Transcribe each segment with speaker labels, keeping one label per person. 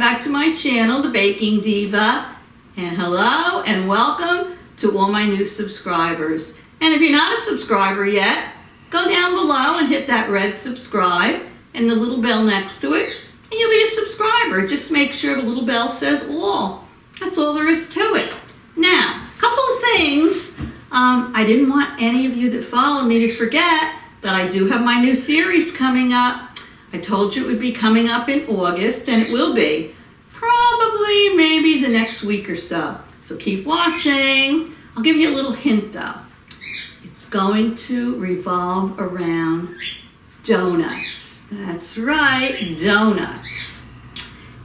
Speaker 1: back to my channel, The Baking Diva. And hello and welcome to all my new subscribers. And if you're not a subscriber yet, go down below and hit that red subscribe and the little bell next to it, and you'll be a subscriber. Just make sure the little bell says all. That's all there is to it. Now, a couple of things. I didn't want any of you that follow me to forget that I do have my new series coming up. I told you it would be coming up in August, and it will be. Probably maybe the next week or so. So keep watching. I'll give you a little hint though. It's going to revolve around donuts. That's right, donuts.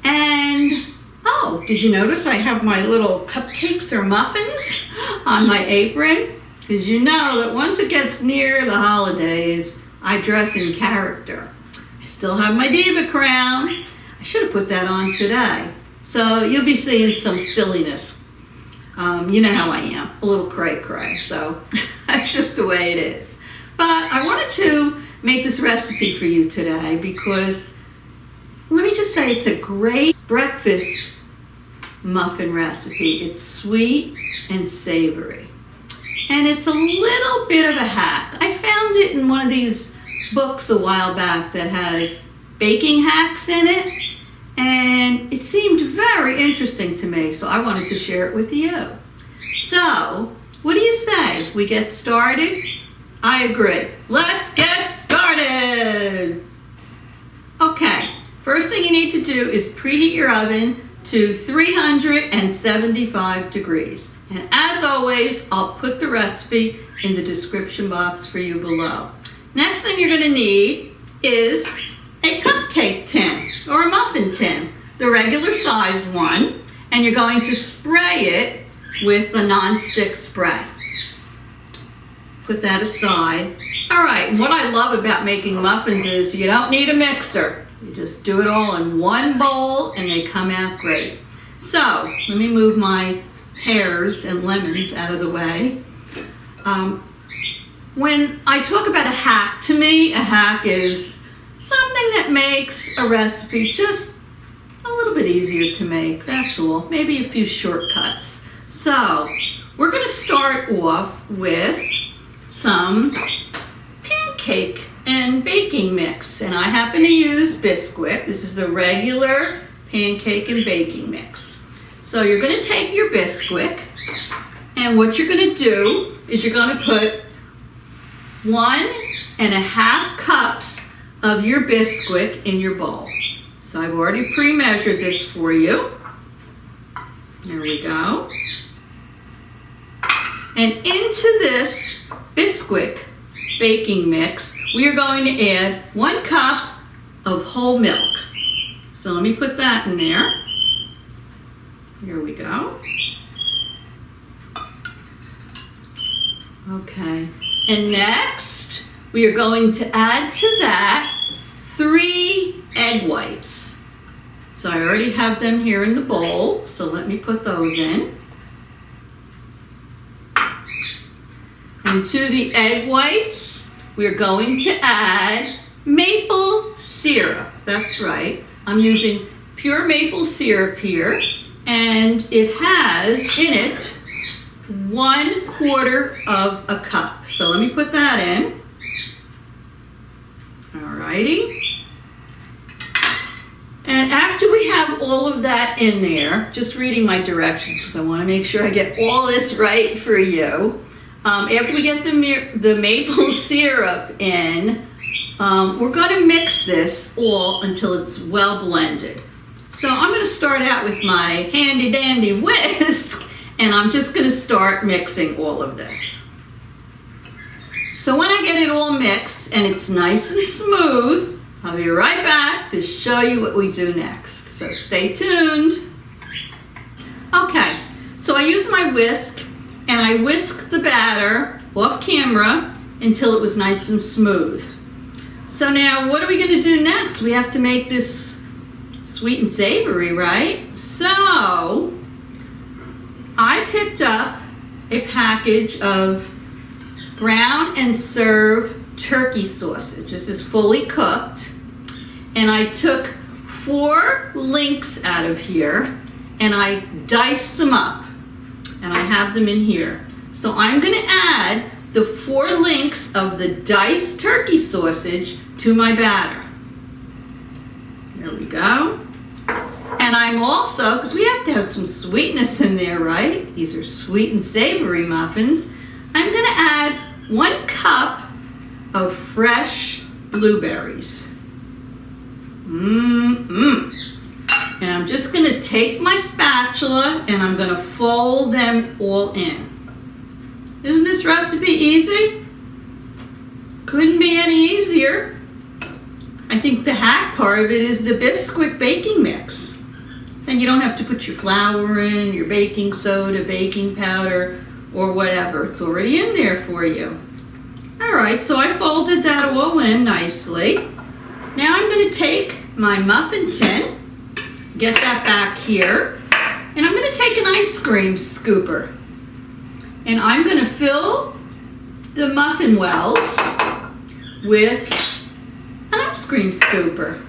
Speaker 1: And, oh, did you notice I have my little cupcakes or muffins on my apron? Because you know that once it gets near the holidays, I dress in character. I still have my Diva crown. I should have put that on today. So you'll be seeing some silliness. You know how I am, a little cray-cray. So that's just the way it is. But I wanted to make this recipe for you today because, let me just say, it's a great breakfast muffin recipe. It's sweet and savory. And it's a little bit of a hack. I found it in one of these books a while back that has baking hacks in it. And it seemed very interesting to me, so I wanted to share it with you. So, what do you say? We get started? I agree. Let's get started! Okay, first thing you need to do is preheat your oven to 375 degrees. And as always, I'll put the recipe in the description box for you below. Next thing you're going to need is a cupcake tin or a muffin tin, the regular size one, and you're going to spray it with the nonstick spray. Put that aside. All right, what I love about making muffins is you don't need a mixer. You just do it all in one bowl and they come out great. So, let me move my pears and lemons out of the way. When I talk about a hack, to me a hack is something that makes a recipe just a little bit easier to make, that's all. Maybe a few shortcuts. So, we're going to start off with some pancake and baking mix. And I happen to use Bisquick. This is the regular pancake and baking mix. So you're going to take your Bisquick, and what you're going to do is you're going to put 1.5 cups of your Bisquick in your bowl. So I've already pre-measured this for you. There we go. And into this Bisquick baking mix, we are going to add 1 cup of whole milk. So let me put that in there. Here we go. Okay. And next, we are going to add to that 3 egg whites. So I already have them here in the bowl, so let me put those in. And to the egg whites, we're going to add maple syrup. That's right. I'm using pure maple syrup here, and it has in it 1/4 of a cup. So let me put that in. Alrighty. And after we have all of that in there, just reading my directions because I want to make sure I get all this right for you. After we get the maple syrup in, we're going to mix this all until it's well blended. So I'm going to start out with my handy dandy whisk, and I'm just going to start mixing all of this. So when I get it all mixed and it's nice and smooth, I'll be right back to show you what we do next. So stay tuned. Okay, so I use my whisk and I whisked the batter off camera until it was nice and smooth. So now what are we going to do next? We have to make this sweet and savory, right? So I picked up a package of brown and serve turkey sausage. This is fully cooked. And I took 4 links out of here and I diced them up and I have them in here. So I'm going to add the 4 links of the diced turkey sausage to my batter. There we go. And I'm also, because we have to have some sweetness in there, right? These are sweet and savory muffins. I'm going to add 1 cup of fresh blueberries. And I'm just going to take my spatula and I'm going to fold them all in. Isn't this recipe easy? Couldn't be any easier. I think the hack part of it is the Bisquick baking mix. Then you don't have to put your flour in, your baking soda, baking powder, or whatever. It's already in there for you. All right, so I folded that all in nicely. Now I'm going to take my muffin tin, get that back here, and I'm going to take an ice cream scooper. And I'm going to fill the muffin wells with an ice cream scooper.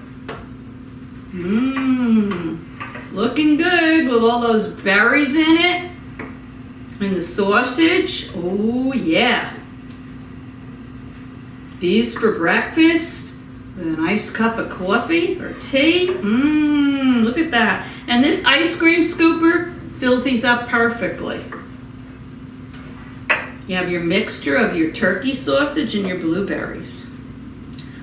Speaker 1: Looking good with all those berries in it and the sausage. Oh yeah. These for breakfast with a nice cup of coffee or tea. Look at that. And this ice cream scooper fills these up perfectly. You have your mixture of your turkey sausage and your blueberries.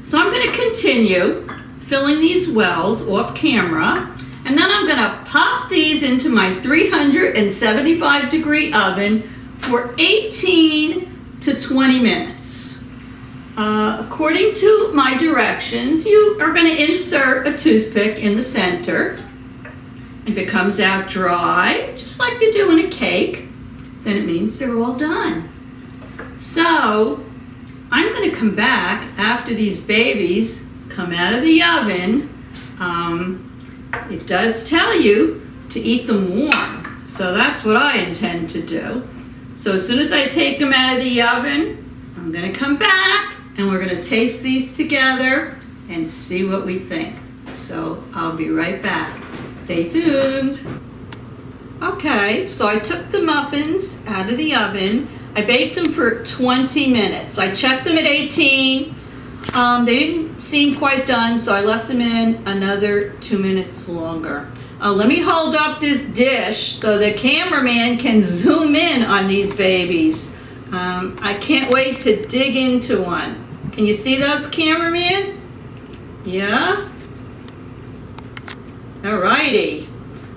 Speaker 1: So I'm going to continue filling these wells off camera, and then I'm going to pop these into my 375 degree oven for 18 to 20 minutes. According to my directions, you are going to insert a toothpick in the center. If it comes out dry, just like you do in a cake, then it means they're all done. So I'm going to come back after these babies come out of the oven. It does tell you to eat them warm, so that's what I intend to do. So as soon as I take them out of the oven, I'm going to come back and we're going to taste these together and see what we think. So I'll be right back. Stay tuned. Okay, so I took the muffins out of the oven. I baked them for 20 minutes. I checked them at 18. They didn't seem quite done, so I left them in another 2 minutes longer. Let me hold up this dish so the cameraman can zoom in on these babies. I can't wait to dig into one. Can you see those, cameraman? Yeah? Alrighty.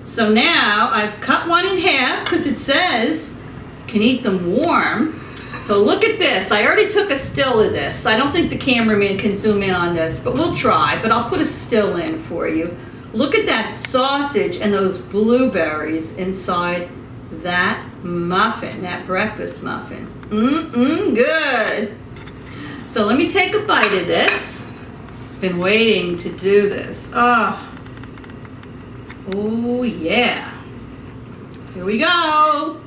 Speaker 1: So now I've cut one in half because it says you can eat them warm. So look at this. I already took a still of this. I don't think the cameraman can zoom in on this, but we'll try. But I'll put a still in for you. Look at that sausage and those blueberries inside that muffin, that breakfast muffin. Good. So let me take a bite of this. Been waiting to do this. Oh yeah. Here we go.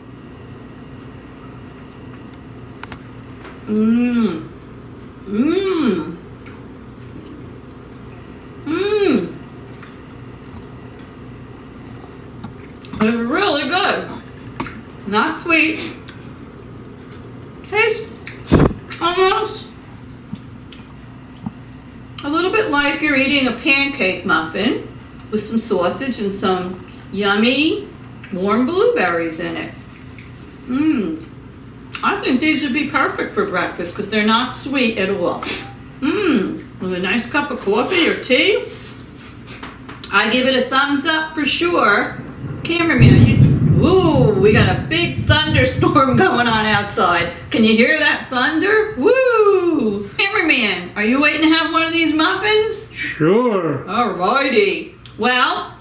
Speaker 1: It's really good. Not sweet. Tastes almost a little bit like you're eating a pancake muffin with some sausage and some yummy warm blueberries in it. I think these would be perfect for breakfast because they're not sweet at all. With a nice cup of coffee or tea. I give it a thumbs up for sure. Cameraman, woo, we got a big thunderstorm going on outside. Can you hear that thunder? Woo! Cameraman, are you waiting to have one of these muffins?
Speaker 2: Sure.
Speaker 1: Alrighty. Well,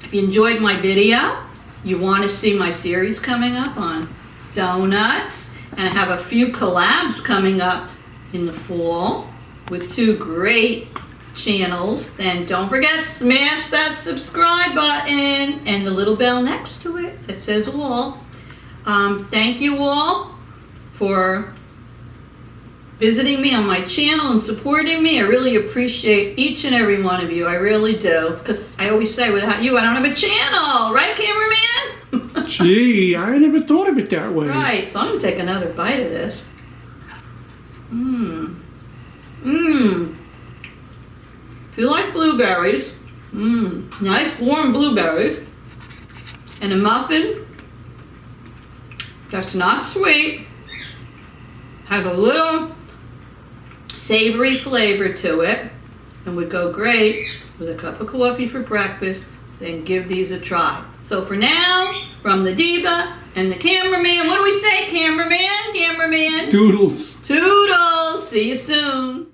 Speaker 1: if you enjoyed my video, you want to see my series coming up on donuts, and I have a few collabs coming up in the fall with 2 great channels, then don't forget, smash that subscribe button and the little bell next to it that says all. Thank you all for visiting me on my channel and supporting me. I really appreciate each and every one of you. I really do. Because I always say, without you, I don't have a channel. Right, cameraman?
Speaker 2: Gee, I never thought of it that way.
Speaker 1: Right. So I'm going to take another bite of this. Mmm. Mmm. If you like blueberries, nice warm blueberries, and a muffin that's not sweet, has a little savory flavor to it, and would go great with a cup of coffee for breakfast, then give these a try. So for now, from the Diva and the cameraman, what do we say, cameraman? Cameraman?
Speaker 2: Doodles.
Speaker 1: Toodles. See you soon.